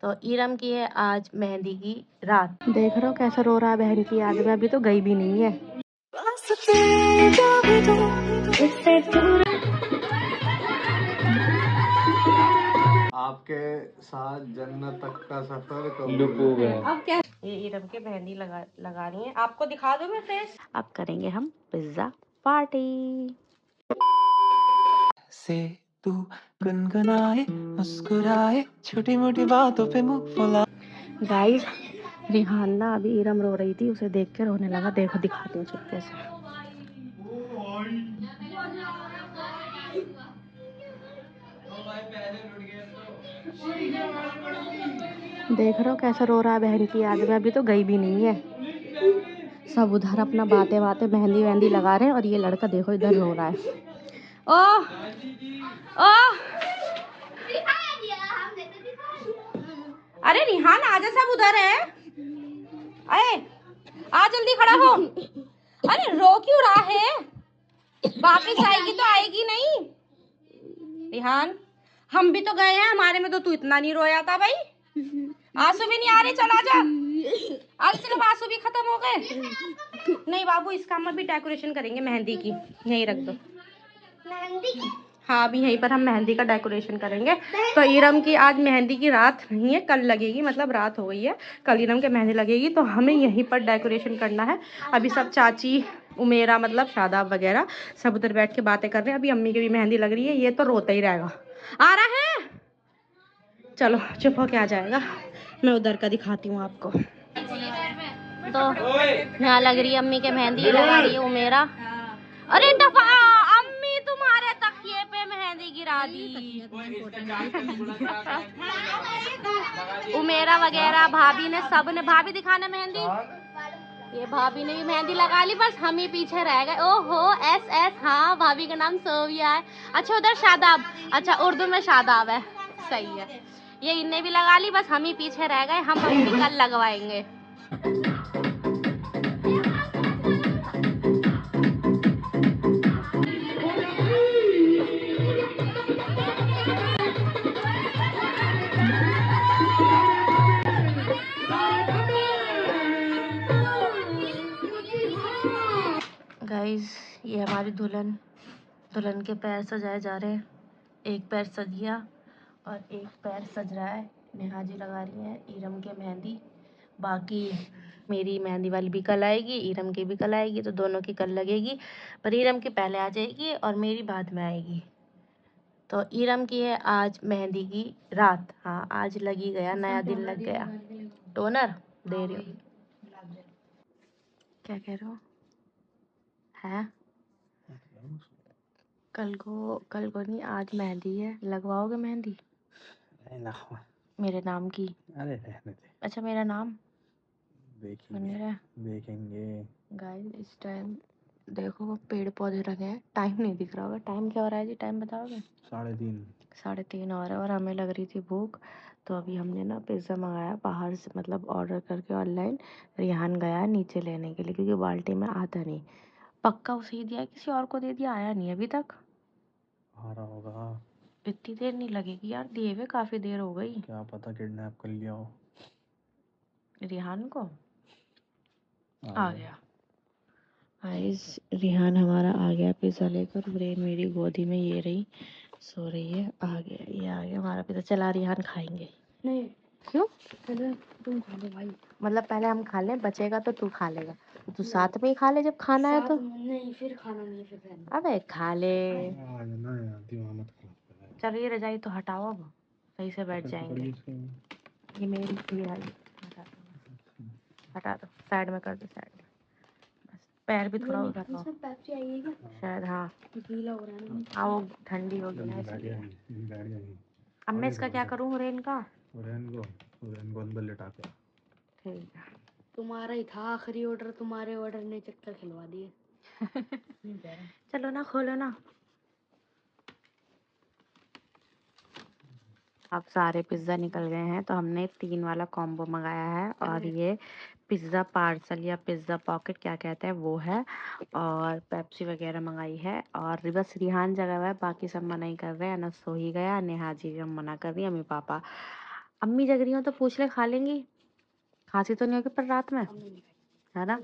तो इरम की है आज मेहंदी की रात। देख रहे हो कैसा रो रहा है बहन की याद में, अभी तो गई भी नहीं है। आपके साथ जन्नत तक का सफर कबूल है। अब क्या ये इरम के मेहंदी लगा रही है, आपको दिखा दो मैं फेस। अब करेंगे हम पिज्जा पार्टी। से तू गुनगुनाए मुस्कुराए छोटी मोटी बातों पे मुंह फुला। गाइस रिहाना अभी इरम रो रही थी, उसे देख के रोने लगा। देखो दिखाती हूँ चुपके से। देख रहे हो कैसा रो रहा है बहन की याद में, अभी तो गई भी नहीं है। सब उधर अपना बातें बातें मेहंदी वहंदी लगा रहे हैं और ये लड़का देखो इधर रो रहा है। ओह ओह अरे रिहान आजा, सब उधर है। अरे आ जल्दी खड़ा हो। अरे रो क्यों रहा है? वापिस आएगी तो आएगी नहीं। रिहान हम भी तो गए हैं, हमारे में तो तू इतना नहीं रोया था भाई। आंसू भी नहीं आ रहे, चल आजा। आज सिर्फ आंसू भी खत्म हो गए। नहीं बाबू, इसका हम अभी डेकोरेशन करेंगे मेहंदी की, यहीं रख दो। हाँ अभी यहीं पर हम मेहंदी का डेकोरेशन करेंगे। तो इरम की आज मेहंदी की रात नहीं है, कल लगेगी, मतलब रात हो गई है, कल इरम के मेहंदी लगेगी। तो हमें यहीं पर डेकोरेशन करना है। अभी सब चाची उमेरा मतलब शादाब वगैरह सब उधर बैठ के बातें कर रहे हैं। अभी अम्मी की भी मेहंदी लग रही है, ये तो रोता ही रहेगा। आ रहा है, चलो चुप हो के आ जाएगा। मैं उधर का दिखाती हूँ आपको। तो यहाँ लग रही है अम्मी के मेहंदी, लगा रही है उमेरा। अरे टफा अम्मी तुम्हारे तकिए पे मेहंदी गिरा दी। उमेरा वगैरह भाभी ने, सब ने, भाभी दिखाना मेहंदी। ये भाभी ने भी मेहंदी लगा ली, बस हम ही पीछे रह गए। ओहो एस एस, हाँ भाभी का नाम सोविया है। अच्छा उधर शादाब, अच्छा उर्दू में शादाब है, सही है। ये इनने भी लगा ली, बस हम ही पीछे रह गए। हम अभी कल लगवाएंगे। गाइस ये हमारी दुल्हन के पैर सजाए जा रहे हैं। एक पैर सज गया और एक पैर सज रहा है। नेहा जी लगा रही है इरम के मेहंदी। बाकी मेरी मेहंदी वाली भी कल आएगी, इरम की भी कल आएगी, तो दोनों की कल लगेगी। पर इरम की पहले आ जाएगी और मेरी बाद में आएगी। तो इरम की है आज मेहंदी की रात। हाँ आज लगी गया, नया दिन लग गया। टोनर दे रही हूँ। क्या कह रहे हो? है कल को नहीं, आज मेहंदी है, लगवाओगे मेहंदी? मेरे नाम की? अरे रहने दे, अच्छा मेरा नाम देखेंगे। गाइस इस टाइम देखो पेड़ पौधे लगे हैं। टाइम नहीं दिख रहा होगा, टाइम क्या हो रहा है जी, टाइम बताओगे? 3:30। 3:30 हो रहा है और हमें लग रही थी भूख। तो अभी हमने ना पिज़्ज़ा मंगाया बाहर से, मतलब ऑर्डर करके ऑनलाइन। रिहान गया नीचे लेने के लिए क्योंकि बाल्टी में आता नहीं। पक्का उसे ही दिया, किसी और को दे दिया, आया नहीं अभी तक। आ रहा होगा, इतनी देर नहीं लगेगी यार, दिए हुए काफ़ी देर हो गई। क्या पता किडनैप कर लिया हो। रिहान को आ आ गया। गाइस रिहान हमारा आ गया पिज़्ज़ा लेकर, और ये मेरी गोदी में ये रही सो रही है। आ गया, ये आ गया हमारा पिज़्ज़ा। चला रिहान खाएंगे। नहीं क्यों? पहले तुम खा लो भाई, मतलब पहले हम खा लें, बचेगा तो तू खा लेगा। तू साथ में ही खा ले जब खाना है तो। नहीं फिर खाना नहीं, फिर अबे खा ले। ना यार, दिमाग मत खराब कर। चलो ये रजाई तो हटाओ, अब सही से बैठ जाएंगे। ये मेरी रजाई हटा दो, साइड में कर दो, साइड में। बस पैर भी थोड़ा उधर हो शायद। हाँ गीला हो रहा है ना, आओ ठंडी होगी ना इसलिए। अब मैं इसका क्या करूँ रेन का? रेन को अंदर लिटा के। ठीक है, तुम्हारा ही था आखिरी ऑर्डर, तुम्हारे ऑर्डर ने चक्कर खिलवा दिए। चलो ना खोलो ना। अब सारे पिज़्ज़ा निकल गए हैं, तो हमने 3 वाला कॉम्बो मंगाया है। और ये पिज़्ज़ा पार्सल या पिज़्ज़ा पॉकेट क्या कहते हैं वो है, और पेप्सी वगैरह मंगाई है। और बस रिहान जगह हुआ है, बाकी सब मना ही कर रहे हैं। ना सो ही गया, नेहा जी हम मना कर रही है, मम्मी पापा अम्मी जग रही हो तो पूछ ले, खा लेंगी। खांसी तो नहीं होगी पर रात में, है ना?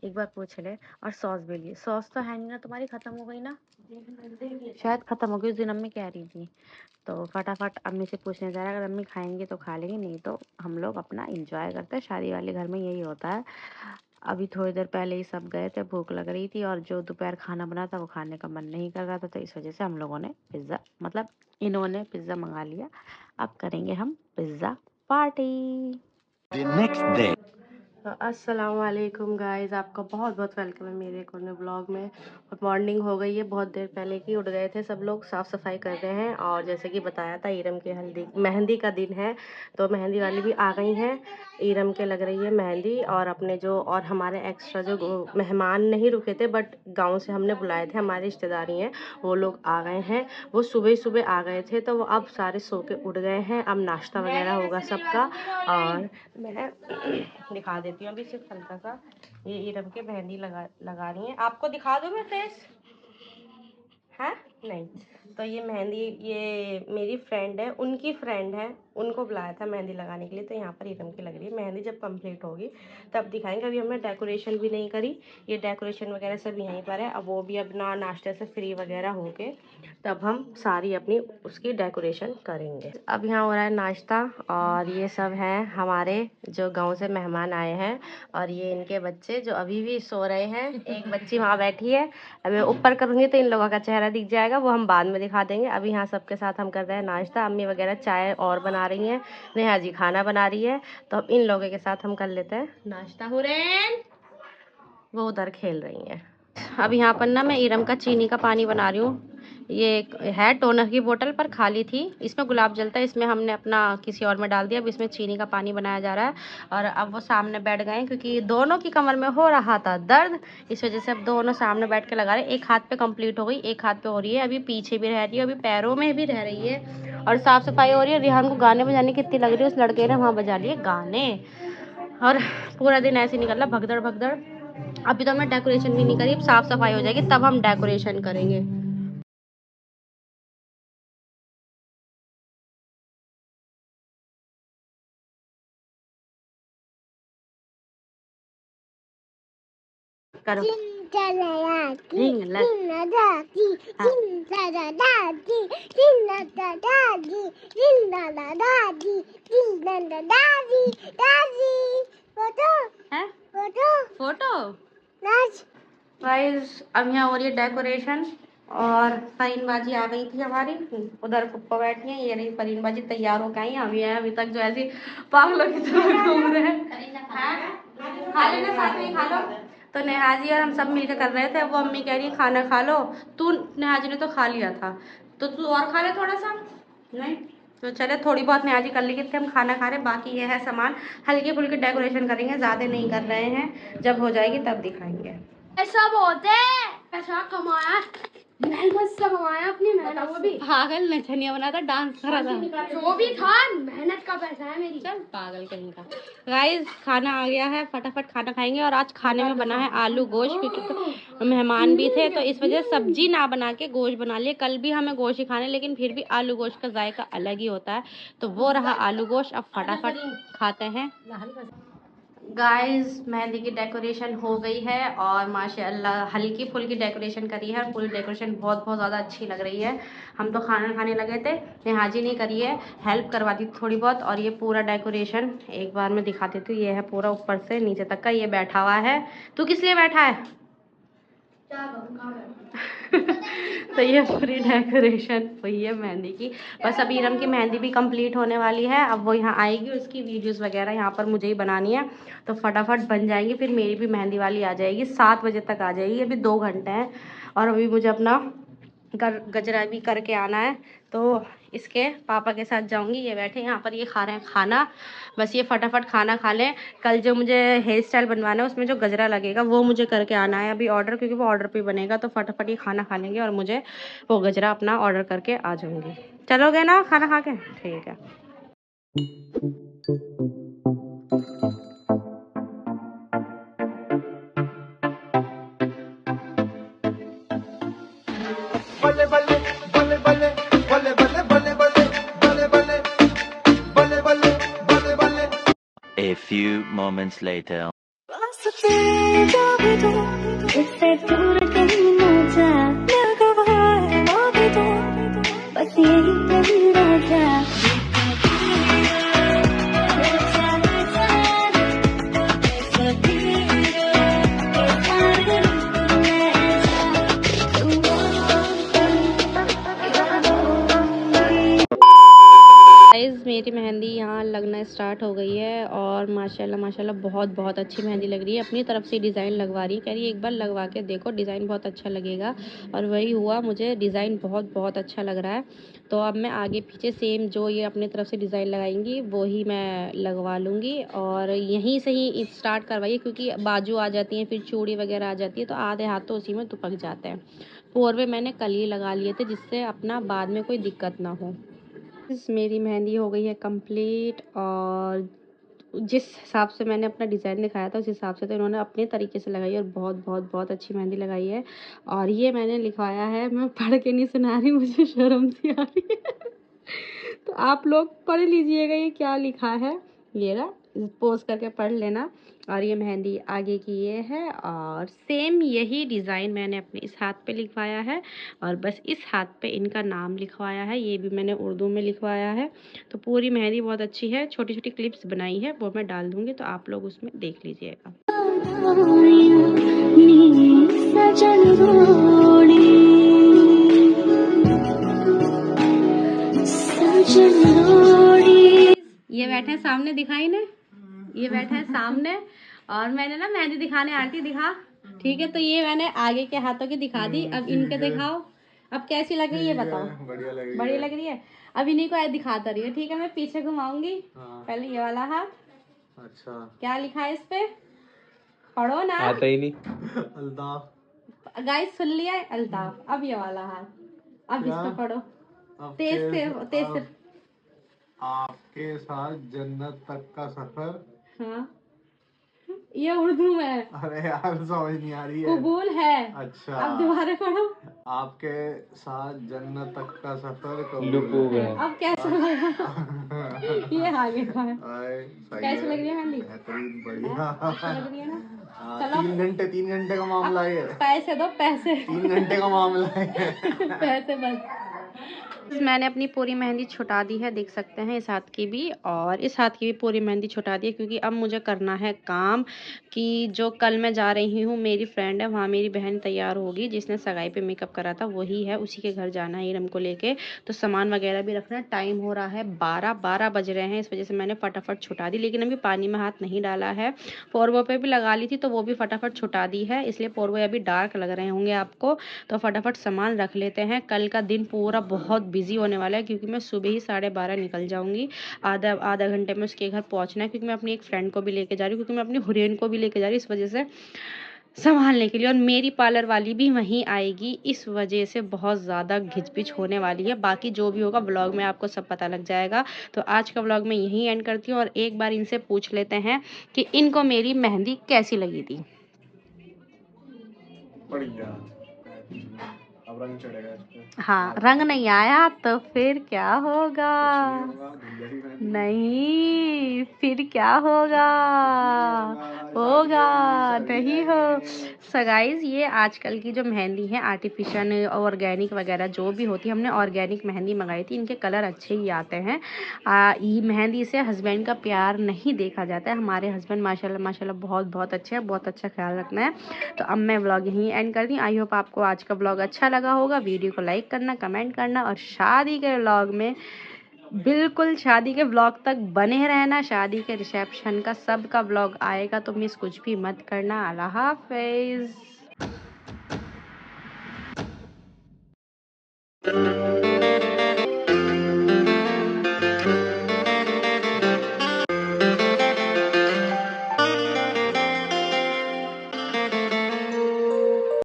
एक बार पूछ ले। और सॉस भी लिए, सॉस तो है नहीं ना तुम्हारी, खत्म हो गई ना शायद, खत्म हो गई उस दिन अम्मी कह रही थी। तो फटाफट अम्मी से पूछने जा रहा है, अगर अम्मी खाएंगे तो खा लेंगे, नहीं तो हम लोग अपना इंजॉय करते हैं। शादी वाले घर में यही होता है। अभी थोड़ी देर पहले ही सब गए थे, भूख लग रही थी और जो दोपहर खाना बना था वो खाने का मन नहीं कर रहा था, तो इस वजह से हम लोगों ने पिज़्ज़ा, मतलब इन्होंने पिज़्ज़ा मंगा लिया। अब करेंगे हम पिज़्ज़ा पार्टी। अस्सलाम वालेकुम गाइस, आपका बहुत बहुत वेलकम है मेरे एक और नए ब्लॉग में। और मॉर्निंग हो गई है, बहुत देर पहले की उठ गए थे सब लोग, साफ़ सफाई कर रहे हैं। और जैसे कि बताया था, ईरम के मेहंदी का दिन है, तो मेहंदी वाली भी आ गई हैं। ईरम के लग रही है मेहंदी, और अपने जो और हमारे एक्स्ट्रा जो मेहमान नहीं रुके थे बट गाँव से हमने बुलाए थे, हमारी रिश्तेदारी हैं, वो लोग आ गए हैं। वो सुबह सुबह आ गए थे, तो वो अब सारे सो के उठ गए हैं। अब नाश्ता वगैरह होगा सबका। और मैं दिखा देती हूँ अभी सिर्फ हल्का सा, ये ईरम के मेहंदी लगा रही है। आपको दिखा दूँ मैं फेस, है नहीं? तो ये मेहंदी, ये मेरी फ्रेंड है, उनकी फ्रेंड है, उनको बुलाया था मेहंदी लगाने के लिए। तो यहाँ पर ईरम की लग रही है मेहंदी, जब कंप्लीट होगी तब दिखाएंगे। अभी हमने डेकोरेशन भी नहीं करी, ये डेकोरेशन वगैरह सब यहीं पर है। अब वो भी अपना नाश्ते से फ्री वगैरह होके तब हम सारी अपनी उसकी डेकोरेशन करेंगे। अब यहाँ हो रहा है नाश्ता, और ये सब हैं हमारे जो गाँव से मेहमान आए हैं, और ये इनके बच्चे जो अभी भी सो रहे हैं। एक बच्ची वहाँ बैठी है, अब मैं ऊपर करूँगी तो इन लोगों का चेहरा दिख जाएगा, वो हम बाद में दिखा देंगे। अभी यहाँ सबके साथ हम कर रहे हैं नाश्ता। अम्मी वगैरह चाय और बना रही हैं, नेहा जी खाना बना रही है, तो अब इन लोगों के साथ हम कर लेते हैं नाश्ता। हुरैन वो उधर खेल रही हैं। अब यहाँ पर ना मैं ईरम का चीनी का पानी बना रही हूँ। ये एक है टोनर की बोतल, पर खाली थी, इसमें गुलाब जलता है, इसमें हमने अपना किसी और में डाल दिया। अब इसमें चीनी का पानी बनाया जा रहा है। और अब वो सामने बैठ गए हैं, क्योंकि दोनों की कमर में हो रहा था दर्द, इस वजह से अब दोनों सामने बैठ के लगा रहे हैं। एक हाथ पे कंप्लीट हो गई, एक हाथ पे हो रही है, अभी पीछे भी रह रही है, अभी पैरों में भी रह रही है, और साफ़ सफाई हो रही है। रिहान को गाने बजाने की इतनी लग रही है, उस लड़के ने वहाँ बजा लिए गाने, और पूरा दिन ऐसे निकल रहा भगदड़ भगदड़। अभी तो हमने डेकोरेशन भी नहीं करी, अब साफ सफाई हो जाएगी तब हम डेकोरेशन करेंगे। करो फोटो गाइस। अब यहाँ हो रही है डेकोरेशन, और फरीन बाजी आ गई थी हमारी, उधर पप्पा बैठी हैं, ये रही फरीन बाजी तैयार होकर आई हैं। अभी है, अभी तक जो ऐसी पागलों की तरह घूम रहे हैं। खा लेना साथ में, खा लो। तो नेहा जी और हम सब मिलकर कर रहे थे, वो अम्मी कह रही खाना खा लो। तू, नेहा जी ने तो खा लिया था, तो तू और खा ले थोड़ा सा। नहीं तो चले, थोड़ी बहुत नेहा जी कर ली थी, हम खाना खा रहे, बाकी ये है सामान, हल्की फुल्की डेकोरेशन करेंगे, ज़्यादा नहीं कर रहे हैं, जब हो जाएगी तब दिखाएंगे। ऐसा बहुत है, पैसा कमाया, मेहनत से कमाया अपनी मेहनत, वो भी पागल नचनिया बना था, डांस करा था, जो भी था मेहनत का पैसा है मेरी। चल पागल कहीं का। गाइस खाना आ गया है, फटाफट खाना खाएंगे। और आज खाने में बना है आलू गोश्त, क्योंकि तो मेहमान भी थे, तो इस वजह से सब्जी ना बना के गोश्त बना लिए। कल भी हमें गोश्त ही खाने, लेकिन फिर भी आलू गोश्त का जायका अलग ही होता है, तो वो रहा आलू गोश्त। अब फटाफट खाते हैं। गाइस मेहंदी की डेकोरेशन हो गई है, और माशाल्लाह हल्की फुल्की डेकोरेशन करी है, पूरी डेकोरेशन बहुत बहुत ज़्यादा अच्छी लग रही है। हम तो खाना खाने लगे थे, नेहा जी नहीं करी है, हेल्प करवा दी थोड़ी बहुत। और ये पूरा डेकोरेशन एक बार मैं दिखा देती हूँ, ये है पूरा ऊपर से नीचे तक का, ये बैठा हुआ है। तू किस लिए बैठा है? तो ये पूरी डेकोरेशन हुई है मेहंदी की। बस अब ईरम की मेहंदी भी कंप्लीट होने वाली है, अब वो यहाँ आएगी, उसकी वीडियोस वगैरह यहाँ पर मुझे ही बनानी है, तो फटाफट बन जाएंगी, फिर मेरी भी मेहंदी वाली आ जाएगी, 7 बजे तक आ जाएगी। अभी 2 घंटे हैं, और अभी मुझे अपना गजरा भी करके आना है, तो इसके पापा के साथ जाऊंगी। ये बैठे यहाँ पर, ये खा रहे हैं खाना, बस ये फटाफट खाना खा लें। कल जो मुझे हेयर स्टाइल बनवाना है, उसमें जो गजरा लगेगा वो मुझे करके आना है अभी ऑर्डर, क्योंकि वो ऑर्डर पे बनेगा, तो फटाफट ये खाना खा लेंगे और मुझे वो गजरा अपना ऑर्डर करके आ जाऊंगी। चलोगे ना खाना खा के? ठीक है। बल्ले बल्ले बल्ले बल्ले बल्ले बल्ले बल्ले बल्ले बल्ले बल्ले A few moments later. इससे दूर कहीं न जा, बस यही कहीं रह जा। गाइस मेरी मेहंदी यहाँ लगना स्टार्ट हो गई है और माशाल्लाह माशाल्लाह बहुत बहुत अच्छी मेहंदी लग रही है। अपनी तरफ से डिज़ाइन लगवा रही है, कह रही है एक बार लगवा के देखो, डिज़ाइन बहुत अच्छा लगेगा। और वही हुआ, मुझे डिज़ाइन बहुत बहुत अच्छा लग रहा है। तो अब मैं आगे पीछे सेम जो ये अपनी तरफ से डिज़ाइन लगाएंगी वो ही मैं लगवा लूँगी। और यहीं से ही स्टार्ट करवाइए, क्योंकि बाजू आ जाती हैं, फिर चूड़ी वगैरह आ जाती है, तो आधे हाथ तो उसी में दुपक जाते हैं। पोरवे मैंने कल ही लगा लिए थे, जिससे अपना बाद में कोई दिक्कत ना हो। मेरी मेहंदी हो गई है कंप्लीट, और जिस हिसाब से मैंने अपना डिज़ाइन दिखाया था उस हिसाब से तो इन्होंने अपने तरीके से लगाई है, और बहुत बहुत बहुत अच्छी मेहंदी लगाई है। और ये मैंने लिखवाया है, मैं पढ़ के नहीं सुना रही, मुझे शर्म सी आ रही है। तो आप लोग पढ़ लीजिएगा ये क्या लिखा है, ये ना पोज करके पढ़ लेना। और ये मेहंदी आगे की ये है, और सेम यही डिज़ाइन मैंने अपने इस हाथ पे लिखवाया है, और बस इस हाथ पे इनका नाम लिखवाया है, ये भी मैंने उर्दू में लिखवाया है। तो पूरी मेहंदी बहुत अच्छी है, छोटी छोटी क्लिप्स बनाई है, वो मैं डाल दूँगी, तो आप लोग उसमें देख लीजिएगा। ये बैठे हैं सामने, दिखाई ने, ये बैठे हैं सामने, और मैंने ना मेहंदी दिखाने आती दिखा, ठीक है। तो ये मैंने आगे के हाथों की दिखा दी, अब इनके दिखाओ, अब कैसी लग रही है ये बताओ। बढ़िया लग रही है। अब इन्हीं को दिखाता रही है, ठीक है। मैं पीछे घुमाऊंगी, पहले ये वाला हाथ। अच्छा, क्या लिखा है इस पे, पढ़ो ना। आता ही नहीं। अल्ताफ। गाइस सुन लिया है, अल्ताफ। अब ये वाला हाथ, अब इस पे पढ़ो, तेज से तेज से। आपके साथ जन्नत तक का सफर। हाँ, ये उर्दू में है। अरे यार समझ नहीं आ रही है। कबूल है। अच्छा, अब दोबारा पढ़ो। आपके साथ जन्नत तक का सफर कबूल है। अब कैसा लगा? ये आगे का है। कैसी लग रही है मेहंदी? बेहतरीन, बढ़िया लग रही है ना। चलो 3 घंटे का मामला है। पैसे दो, पैसे। 3 घंटे का मामला है। पैसे बस। मैंने अपनी पूरी मेहंदी छुटा दी है, देख सकते हैं, इस हाथ की भी और इस हाथ की भी पूरी मेहंदी छुटा दी है, क्योंकि अब मुझे करना है काम कि जो कल मैं जा रही हूँ, मेरी फ्रेंड है वहाँ, मेरी बहन तैयार होगी जिसने सगाई पे मेकअप करा था, वही है, उसी के घर जाना है इरम को लेके। तो सामान वगैरह भी रखना है। टाइम हो रहा है 12 बज रहे हैं, इस वजह से मैंने फटाफट छुटा दी, लेकिन अभी पानी में हाथ नहीं डाला है। पोरवो पे भी लगा ली थी तो वो भी फटाफट छुटा दी है, इसलिए पोरवो अभी डार्क लग रहे होंगे आपको। तो फटाफट सामान रख लेते हैं, कल का दिन पूरा बहुत बिजी होने वाला है, क्योंकि मैं सुबह ही 12:30 निकल जाऊंगी। आधा घंटे में उसके घर पहुंचना है, क्योंकि मैं अपनी एक फ्रेंड को भी लेके जा रही हूँ, क्योंकि मैं अपनी हुरैन को भी लेके जा रही हूँ, इस वजह से संभालने के लिए। और मेरी पार्लर वाली भी वहीं आएगी, इस वजह से बहुत ज़्यादा घिचपिच होने वाली है। बाकी जो भी होगा व्लॉग में आपको सब पता लग जाएगा। तो आज का व्लॉग मैं यहीं एंड करती हूँ, और एक बार इनसे पूछ लेते हैं कि इनको मेरी मेहंदी कैसी लगी थी। बढ़िया, अब रंग चढ़ेगा इस पे। हाँ, रंग नहीं आया तो फिर क्या होगा? नहीं, फिर क्या होगा? होगा नहीं हो। सो गाइस, ये आजकल की जो मेहंदी है आर्टिफिशियल ऑर्गेनिक वगैरह जो भी होती है, हमने ऑर्गेनिक मेहंदी मंगाई थी, इनके कलर अच्छे ही आते हैं। ये मेहंदी से हस्बैंड का प्यार नहीं देखा जाता है। हमारे हस्बैंड माशाल्लाह माशाल्लाह बहुत बहुत अच्छे हैं, बहुत अच्छा ख्याल रखना है। तो अब मैं व्लॉग यहीं एंड कर दी। आई होप आपको आज का व्लॉग अच्छा लगा होगा। वीडियो को लाइक करना, कमेंट करना, और शादी के व्लॉग में बिल्कुल शादी के व्लॉग तक बने रहना। शादी के रिसेप्शन का सब का व्लॉग आएगा, तो मिस कुछ भी मत करना। अल्लाह हाफिज़।